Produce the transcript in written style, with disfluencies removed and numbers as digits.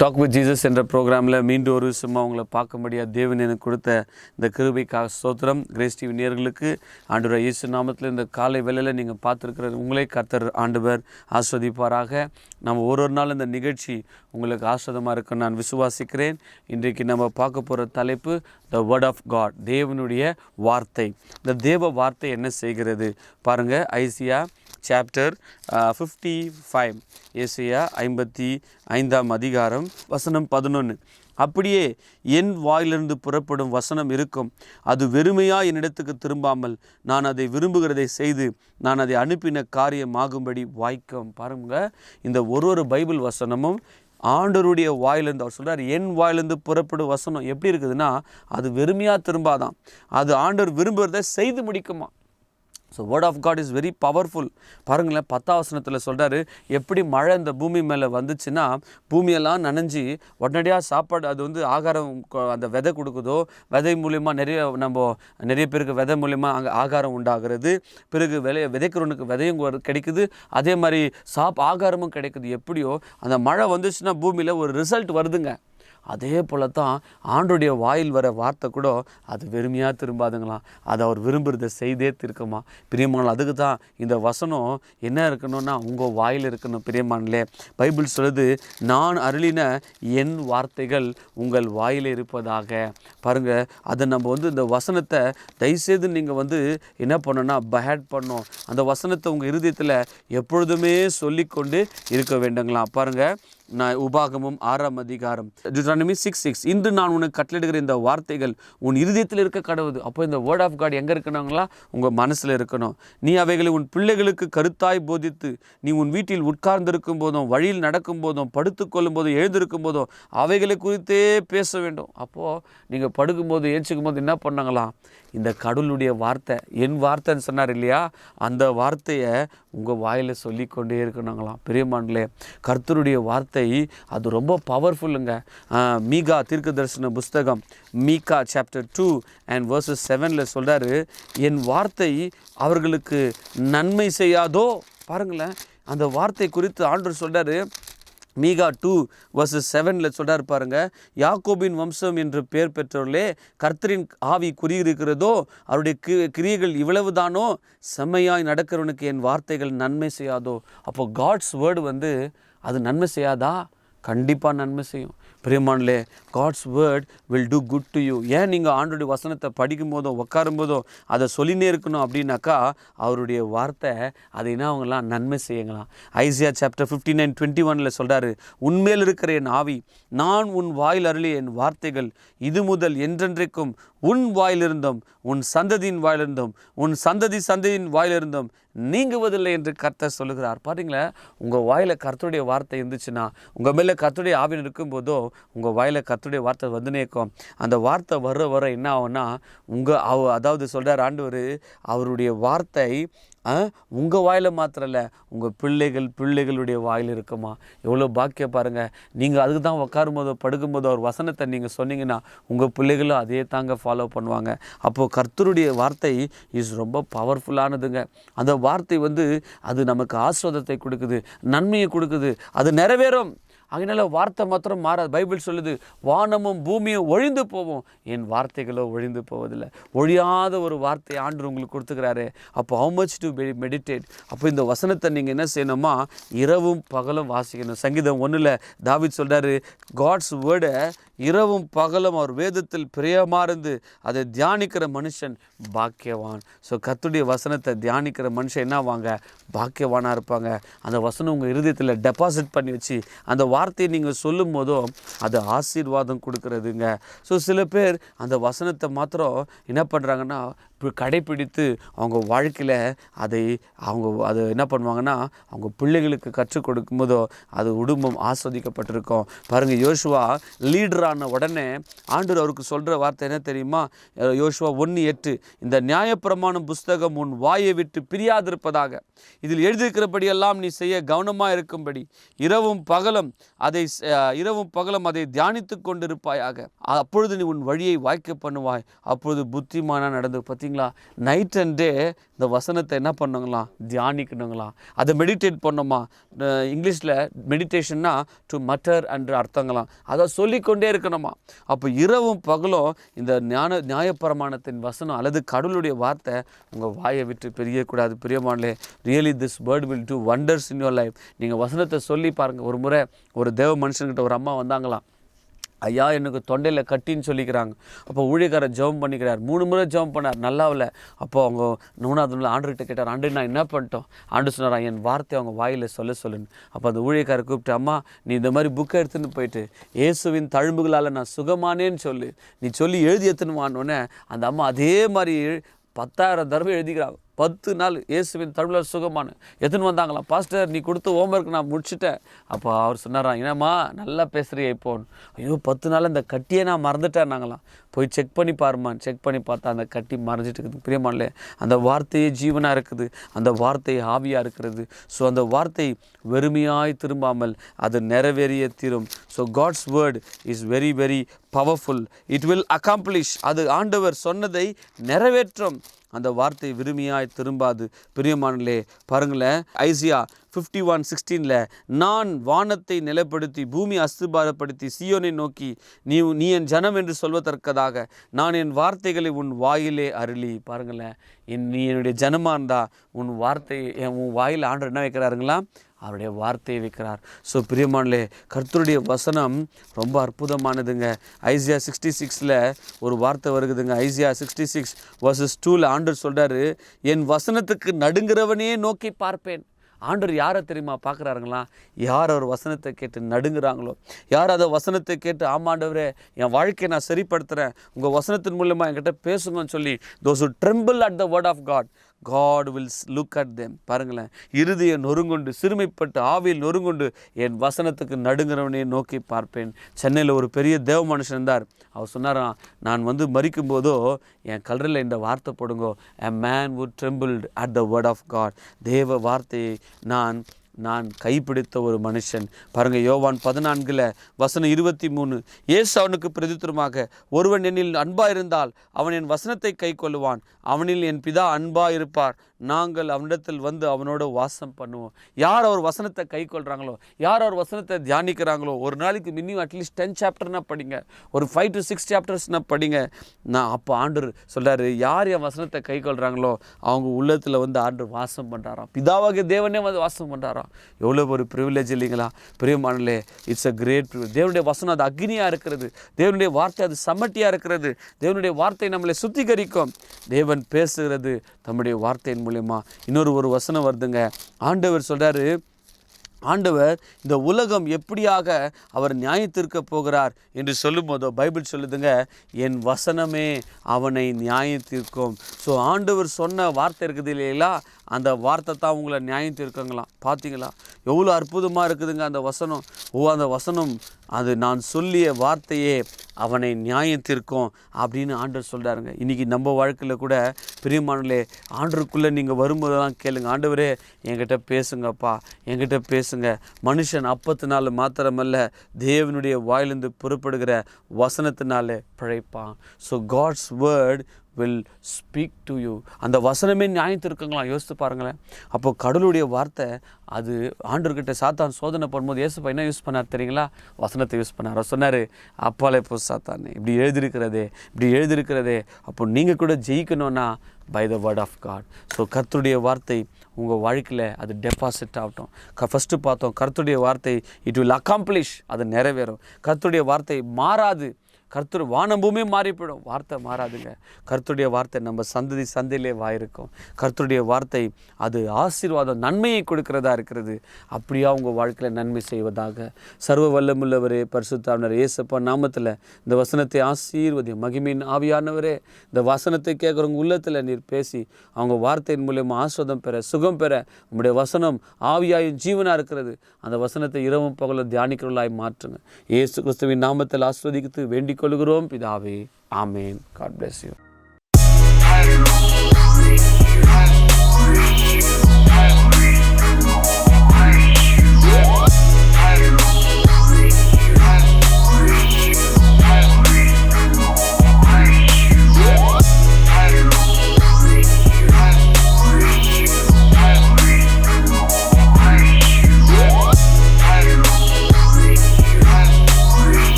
Talk with Jesus என்ற ப்ரோக்ராமில் மீண்டும் ஒரு சும்மா அவங்கள பார்க்கும்படியாக தேவன் எனக்கு கொடுத்த இந்த கிருபைக்காக ஸ்தோத்திரம். கிரேஸ் டிவி நேயர்களுக்கு ஆண்டவர் இயேசு நாமத்தில் இந்த காலை வேளையில் நீங்கள் பார்த்துருக்கிற உங்களே கர்த்தர் ஆண்டவர் ஆஸ்வதிப்பாராக. நம்ம ஒரு நாள் இந்த நிகழ்ச்சி உங்களுக்கு ஆஸ்வதமாக இருக்குன்னு நான் விசுவாசிக்கிறேன். இன்றைக்கு நம்ம பார்க்க போகிற தலைப்பு த வேர்ட் ஆஃப் காட், தேவனுடைய வார்த்தை. இந்த தேவ வார்த்தை என்ன செய்கிறது பாருங்கள். ஐசியா சாப்டர் 55, ஏசாயா 55ஆம் அதிகாரம் வசனம் 11. அப்படியே என் வாயிலிருந்து புறப்படும் வசனம் இருக்கும், அது வெறுமையாக என்னிடத்துக்கு திரும்பாமல் நான் அதை விரும்புகிறதை செய்து நான் அதை அனுப்பின காரியமாகும்படி வாய்க்கும். பாருங்கள், இந்த ஒரு பைபிள் வசனமும் ஆண்டவருடைய வாயிலிருந்து, அவர் சொல்கிறார் என் வாயிலிருந்து புறப்படும் வசனம் எப்படி இருக்குதுன்னா அது வெறுமையாக திரும்பாதான், அது ஆண்டவர் விரும்புகிறதை செய்து முடிக்குமா. So word of God is very powerful. பாருங்களேன், 10ஆம் வசனத்தில் சொல்கிறாரு, எப்படி மழை இந்த பூமி மேலே வந்துச்சுன்னா பூமியெல்லாம் நனைஞ்சி உடனடியாக சாப்பாடு, அது ஆகாரம், அந்த விதை கொடுக்குதோ, விதை மூலிமா நிறைய பேருக்கு விதை மூலிமா அங்கே ஆகாரம் உண்டாகிறது. பிறகு விதைக்கிறவனுக்கு விதையும் கிடைக்குது, அதே மாதிரி ஆகாரமும் கிடைக்குது. எப்படியோ அந்த மழை வந்துச்சுன்னா பூமியில் ஒரு ரிசல்ட் வருதுங்க. அதே போல தான் ஆண்டோடைய வாயில் வர வார்த்தை கூட அது வெறுமையாக திரும்பாதுங்களாம், அது அவர் விரும்புகிறத செய்தே திருக்குமா. பிரியமானல், அதுக்கு தான் இந்த வசனம் என்ன இருக்கணும்னா உங்கள் வாயில் இருக்கணும். பிரியமானலே, பைபிள் சொல்லுது, நான் அருளின என் வார்த்தைகள் உங்கள் வாயில் இருப்பதாக. பாருங்கள், அதை நம்ம இந்த வசனத்தை தயவுசெய்து நீங்கள் என்ன பண்ணணும்னா பஹேட் பண்ணணும். அந்த வசனத்தை உங்கள் இருதயத்தில் எப்பொழுதுமே சொல்லிக்கொண்டு இருக்க வேண்டுங்களாம். பாருங்கள், நான் உபாகமும் 6ஆம் அதிகாரம் Deuteronomy 6:6, இன்று நான் உனக்கு கட்டளையிடுகிற இந்த வார்த்தைகள் உன் இருதயத்தில் இருக்க கடவுது. அப்போ இந்த வேர்ட் ஆஃப் காட் எங்கே இருக்கணுங்களா? உங்கள் மனசில் இருக்கணும். நீ அவைகளை உன் பிள்ளைகளுக்கு கருத்தாய் போதித்து, நீ உன் வீட்டில் உட்கார்ந்திருக்கும் போதும், வழியில் நடக்கும் போதும், படுத்துக்கொள்ளும் போதும், எழுந்திருக்கும் போதும் அவைகளை குறித்தே பேச வேண்டும். அப்போது நீங்கள் படுக்கும்போது ஏஞ்சிக்கும் போது என்ன பண்ணாங்களாம், இந்த கடவுளுடைய வார்த்தை, என் வார்த்தைன்னு சொன்னார் இல்லையா, அந்த வார்த்தையை உங்கள் வாயில் சொல்லிக்கொண்டே இருக்கணுங்களாம். பெரியமானே, கர்த்தருடைய வார்த்தை அது ரொம்ப பவர்ஃபுல்லுங்க. மீகா தீர்க்க தரிசன புஸ்தகம் மீகா சாப்டர் 2 and verses 7 சொல்கிறாரு, என் வார்த்தை அவர்களுக்கு நன்மை செய்யாதோ. பாருங்களேன், அந்த வார்த்தை குறித்து ஆண்டவர் சொல்கிறாரு. மீகா 2 verses 7 சொல்கிறார் பாருங்க, யாக்கோபின் வம்சம் என்று பெயர் பெற்றவர்களே, கர்த்தரின் ஆவி குறியிருக்கிறதோ, அவருடைய கிரியைகள் இவ்வளவுதானோ, செம்மையாய் நடக்கிறவனுக்கு என் வார்த்தைகள் நன்மை செய்யாதோ. அப்போ காட்ஸ் வேர்டு அது நன்மை செய்யாதா? கண்டிப்பாக நன்மை செய்யும். பிரியமானலே, God's word will do good to you. ஏன் நீங்கள் ஆண்டோடைய வசனத்தை படிக்கும் போதோ உட்காரும் போதோ அதை சொல்லினே இருக்கணும் அப்படின்னாக்கா, அவருடைய வார்த்தை அதை அவங்களாம் நன்மை செய்யுங்களாம். ஐசியா சாப்டர் 59:21 சொல்கிறாரு, உன்மேல் இருக்கிற என் ஆவி, நான் உன் வாயில் அருளிய என் வார்த்தைகள் இது முதல் என்றென்றைக்கும் உன் வாயிலிருந்தும் உன் சந்ததியின் வாயிலிருந்தும் உன் சந்ததியின் வாயிலிருந்தும் நீங்குவதில்லை என்று கர்த்தர் சொல்லுகிறார். பாருங்களா, உங்கள் வாயில் கர்த்தருடைய வார்த்தை இருந்துச்சுன்னா, உங்கள் மேலே கர்த்தருடைய ஆவின் இருக்கும்போதோ உங்கள் வாயில் கர்த்தருடைய வார்த்தை வந்துனே இருக்கும். அந்த வார்த்தை வர என்ன ஆகும்னா, அதாவது சொல்கிறார் ஆண்டவர், அவருடைய வார்த்தை உங்கள் வாயில் மாத்திரம் இல்லை, உங்கள் பிள்ளைகளுடைய வாயில் இருக்குமா. எவ்வளோ பாக்கியம் பாருங்கள். நீங்கள் அதுக்கு தான் உட்காரும்போதோ படுக்கும்போதோ ஒரு வசனத்தை நீங்கள் சொன்னீங்கன்னா உங்கள் பிள்ளைகளும் அதே தாங்க ஃபாலோ பண்ணுவாங்க. அப்போது கர்த்தருடைய வார்த்தை இஸ் ரொம்ப பவர்ஃபுல்லானதுங்க. அந்த வார்த்தை அது நமக்கு ஆசீர்வாதத்தை கொடுக்குது, நன்மையை கொடுக்குது, அது நிறைவேறும். அதனால வார்த்தை மாத்திரம் மாறாது. பைபிள் சொல்லுது, வானமும் பூமியும் ஒழிந்து போவோம், என் வார்த்தைகளோ ஒழிந்து போவதில்லை. ஒழியாத ஒரு வார்த்தை ஆண்டவர் உங்களுக்கு கொடுத்துக்கிறாரு. அப்போ ஹவு மச் டு மெடிடேட். அப்போ இந்த வசனத்தை நீங்கள் என்ன செய்யணுமா, இரவும் பகலும் வாசிக்கணும். சங்கீதம் 1 தாவீது சொல்கிறாரு, காட்ஸ் வேர்டை இரவும் பகலும் அவர் வேதத்தில் பிரியமாக இருந்து அதை தியானிக்கிற மனுஷன் பாக்கியவான். ஸோ கர்த்தருடைய வசனத்தை தியானிக்கிற மனுஷன் என்ன வாங்க, பாக்கியவானாக இருப்பாங்க. அந்த வசனம் உங்கள் இருதயத்தில் டெபாசிட் பண்ணி வச்சு அந்த வார்த்தையை நீங்கள் சொல்லும் போதோ அது ஆசீர்வாதம் கொடுக்குறதுங்க. ஸோ சில பேர் அந்த வசனத்தை மாத்திரம் என்ன பண்ணுறாங்கன்னா கடைப்பிடித்து அவங்க வாழ்க்கையில் அதை என்ன பண்ணுவாங்கன்னா அவங்க பிள்ளைகளுக்கு கற்றுக் கொடுக்கும்போதோ அது குடும்பம் ஆஸ்வதிக்கப்பட்டிருக்கும். பாருங்கள், யோசுவா லீடரான உடனே ஆண்டவர் அவருக்கு சொல்கிற வார்த்தை என்ன தெரியுமா? யோசுவா 1:8, இந்த நியாயப்பிரமாணம் புஸ்தகம் உன் வாயை விட்டு பிரியாதிருப்பதாக, இதில் எழுதியிருக்கிறபடியெல்லாம் நீ செய்ய கவனமாக இருக்கும்படி இரவும் பகலும் அதை தியானித்து கொண்டிருப்பாயாக, அப்பொழுது நீ உன் வழியை வாய்க்க பண்ணுவாய், அப்பொழுது புத்திமானா நடந்து. பற்றி பார்த்தீங்களா? நைட் அண்ட் டே இந்த வசனத்தை என்ன பண்ணுங்களாம்? தியானிக்கணுங்களாம். அதை மெடிடேட் பண்ணோமா? இங்கிலீஷில் மெடிடேஷன்னா டு மட்டர் என்ற அர்த்தங்களாம். அதை சொல்லிக்கொண்டே இருக்கணுமா? அப்போ இரவும் பகலும் இந்த நியாயப்பிரமாணத்தின் வசனம் அல்லது கடவுளுடைய வார்த்தை உங்கள் வாயை விட்டு பிரியக்கூடாது. பிரியமானே, really this word will do wonders in your life. நீங்கள் வசனத்தை சொல்லி பாருங்கள். ஒரு முறை ஒரு தேவ மனுஷன்கிட்ட ஒரு அம்மா வந்தாங்களாம். ஐயா, எனக்கு தொண்டையில் கட்டின்னு சொல்லிக்கிறாங்க. அப்போ ஊழியக்காரர் ஜெபம் பண்ணிக்கிறார். 3 முறை ஜெபம் பண்ணார், நல்லாவில். அப்போ அவங்க 3வது நாள் ஆண்டர்கிட்ட கேட்டார், ஆண்டு நான் என்ன பண்ணிட்டோம்? ஆண்டு சொன்னார், என் வார்த்தை அவங்க வாயில் சொல்லுன்னு. அப்போ அந்த ஊழியக்காரர் கூப்பிட்டு, அம்மா நீ இந்த மாதிரி புக்கை எடுத்துன்னு போயிட்டு இயேசுவின் தழும்புகளால் நான் சுகமானேன்னு சொல்லு, நீ சொல்லி எழுதி எடுத்துன்னு வானோடனே அந்த அம்மா அதே மாதிரி 10,000 தடவை எழுதிக்கிறாங்க. 10 நாள் இயேசுவின் தழும்புகளால் சுகமான எத்துன்னு வந்தாங்களாம். பாஸ்டர், நீ கொடுத்த ஹோம்ஒர்க் நான் முடிச்சுட்டேன். அப்போ அவர் சொன்னாராம், என்னம்மா நல்லா பேசுகிறிய இப்போன்னு. ஐயோ 10 நாள் இந்த கட்டியே நான் மறந்துட்டேன்னாங்களாம். போய் செக் பண்ணி பாருமான்னு செக் பண்ணி பார்த்தா அந்த கட்டி மறைஞ்சிட்டு இருக்குது. பிரியமானே, அந்த வார்த்தையே ஜீவனாக இருக்குது, அந்த வார்த்தை ஆவியாக இருக்கிறது. ஸோ அந்த வார்த்தை வெறுமையாய் திரும்பாமல் அது நிறைவேறிய தீரும். So God's word is very very powerful. It will accomplish. அது ஆண்டவர் சொன்னதை நிறைவேற்றும். அந்த வார்த்தை விரும்பியாய் திரும்பாது. பிரியமானே, பாருங்களேன், ஐசியா 51:16 நான் வானத்தை நிலைப்படுத்தி பூமி அஸ்திபாரப்படுத்தி சீயோனை நோக்கி நீ என் ஜனம் என்று சொல்வதற்கதாக நான் என் வார்த்தைகளை உன் வாயிலே அருளி. பாருங்களேன், நீ என்னுடைய ஜனமாக இருந்தா உன் வார்த்தை உன் வாயில் ஆண்டவர் என்ன வைக்கிறாருங்களா? அவருடைய வார்த்தையை வைக்கிறார். ஸோ பிரியமானே, கர்த்தருடைய வசனம் ரொம்ப அற்புதமானதுங்க. ஐசியா 66 ஒரு வார்த்தை வருகுதுங்க. ஐசியா 66:2 ஆண்டவர் சொல்கிறாரு, என் வசனத்துக்கு நடுங்கிறவனே நோக்கி பார்ப்பேன். ஆண்டவர் யாரை தெரியுமா பார்க்குறாருங்களா? யார் அவர் வசனத்தை கேட்டு நடுங்குறாங்களோ, யார் அதை வசனத்தை கேட்டு ஆமாண்டவரே என் வாழ்க்கையை நான் சரிப்படுத்துகிறேன், உங்கள் வசனத்தின் மூலமாக என்கிட்ட பேசுங்கன்னு சொல்லி those who tremble at the word of God will look at them. பாருங்களேன், இருதய நொறுங்குண்டு சிறுமைப்பட்டு ஆவியில் நொறுங்குண்டு என் வசனத்துக்கு நடுங்கிறவனே நோக்கி பார்ப்பேன். சென்னையில் ஒரு பெரிய தேவ மனுஷன் இருந்தார். அவர் சொன்னாராம், நான் மறிக்கும் போதோ என் கல்லறையில் இந்த வார்த்தை போடுங்கோ, a man who trembled at the word of God. தேவ வார்த்தையை நான் கைப்பிடித்த ஒரு மனுஷன். பாருங்கள், யோவான் 14:23 இயேசு அவனுக்கு பிரதித்திரமாக, ஒருவன் என்னில் அன்பாயிருந்தால் அவன் என் வசனத்தை கை கொள்ளுவான், அவனில் என் பிதா அன்பாயிருப்பார், நாங்கள் அவனிடத்தில் வந்து அவனோட வாசம் பண்ணுவோம். யார் அவர் வசனத்தை கை கொள்கிறாங்களோ, யார் அவர் வசனத்தை தியானிக்கிறாங்களோ, ஒரு நாளைக்கு மினிமம் அட்லீஸ்ட் 10 சாப்டர்னா படிங்க, ஒரு 5 to 6 சாப்டர்ஸ்னா படிங்க. நான் அப்போ ஆண்டவர் சொல்கிறாரு, யார் என் வசனத்தை கை கொள்கிறாங்களோ அவங்க உள்ளத்தில் ஆண்டவர் வாசம் பண்ணுறாராம். பிதாவாகிய தேவனே வாசம் பண்ணுறாராம். எவ்வளோ ஒரு ப்ரிவிலேஜ் இல்லைங்களா? பிரியமானே, இட்ஸ் அ கிரேட் ப்ரிவிலேஜ். தேவனுடைய வசனம் அது அக்னியாக இருக்கிறது, தேவனுடைய வார்த்தை அது சமட்டியாக இருக்கிறது, தேவனுடைய வார்த்தை நம்மளை சுத்திகரிக்கும். தேவன் பேசுகிறது தம்முடைய வார்த்தையின் மூலமா. இன்னொரு வசனம் வருதுங்க. ஆண்டவர் சொல்கிறாரு, ஆண்டவர் இந்த உலகம் எப்படியாக அவர் நியாயத்திற்க போகிறார் என்று சொல்லும்போதோ பைபிள் சொல்லுதுங்க, என் வசனமே அவனை நியாயத்திற்கும். ஸோ ஆண்டவர் சொன்ன வார்த்தை இருக்குது இல்லைங்களா, அந்த வார்த்தை தான் உங்களை நியாயத்திற்குங்களாம். பார்த்தீங்களா எவ்வளோ அற்புதமாக இருக்குதுங்க அந்த வசனம். அந்த வசனம் அது நான் சொல்லிய வார்த்தையே அவனை நியாயத்திற்கும் அப்படின்னு ஆண்டவர் சொல்கிறாருங்க. இன்றைக்கி நம்ம வாழ்க்கையில் கூட பிரியமானே, ஆண்டருக்குள்ளே நீங்கள் வரும்போதெல்லாம் கேளுங்க, ஆண்டவரே என்கிட்ட பேசுங்கப்பா, என்கிட்ட பேசுங்க. மனுஷன் அப்பத்தினால மாத்திரமல்ல, தேவனுடைய வாயிலிருந்து புறப்படுகிற வசனத்தினாலே பிழைப்பான். So God's word will speak to you. அந்த வசனமே நியாயத்திற்குங்களாம். யோசித்து பாருங்களேன். அப்போ கடவுளுடைய வார்த்தை அது ஆண்டவர்கிட்ட சாத்தான் சோதனை பண்ணும்போது இயேசுப்பா என்ன யூஸ் பண்ணார் தெரியுங்களா? வசனத்தை யூஸ் பண்ணார். அவர் சொன்னார், அப்பாலே போ சாத்தானே, இப்படி எழுதியிருக்கிறதே. அப்போ நீங்கள் கூட ஜெயிக்கணும்னா by the word of God. So கர்த்தருடைய வார்த்தை உங்கள் வாழ்க்கையில் அது டெபாசிட் ஆகட்டும். ஃபஸ்ட்டு பார்த்தோம், கர்த்தருடைய வார்த்தை இட் வில் அக்காம்ப்ளிஷ், அது நிறைவேறும். கர்த்தருடைய வார்த்தை மாறாது. கர்த்தர் வானம் பூமி மாறி போயிடும், வார்த்தை மாறாதுங்க. கர்த்தருடைய வார்த்தை நம்ம சந்தையிலே வாயிருக்கும். கர்த்தருடைய வார்த்தை அது ஆசீர்வாதம் நன்மையை கொடுக்கிறதா இருக்கிறது. அப்படியா உங்கள் வாழ்க்கையில் நன்மை செய்வதாக. சர்வ வல்லமுள்ளவரே, பரிசுத்தாவினர் இயேசுப்பா நாமத்தில் இந்த வசனத்தை ஆசீர்வதி. மகிமையின் ஆவியானவரே, இந்த வசனத்தை கேட்குறவங்க உள்ளத்தில் நீர் பேசி அவங்க வார்த்தையின் மூலமாக ஆஸ்வாதம் பெற, சுகம் பெற, உங்களுடைய வசனம் ஆவியாயும் ஜீவனாக இருக்கிறது. அந்த வசனத்தை இரவும் பகலும் தியானிக்கிறவர்களாய் மாற்றுங்க. இயேசு கிறிஸ்துவின் நாமத்தில் ஆஸ்வதித்து வேண்டிக் கொள்கிறோம் பிதாவே. ஆமேன். God bless you.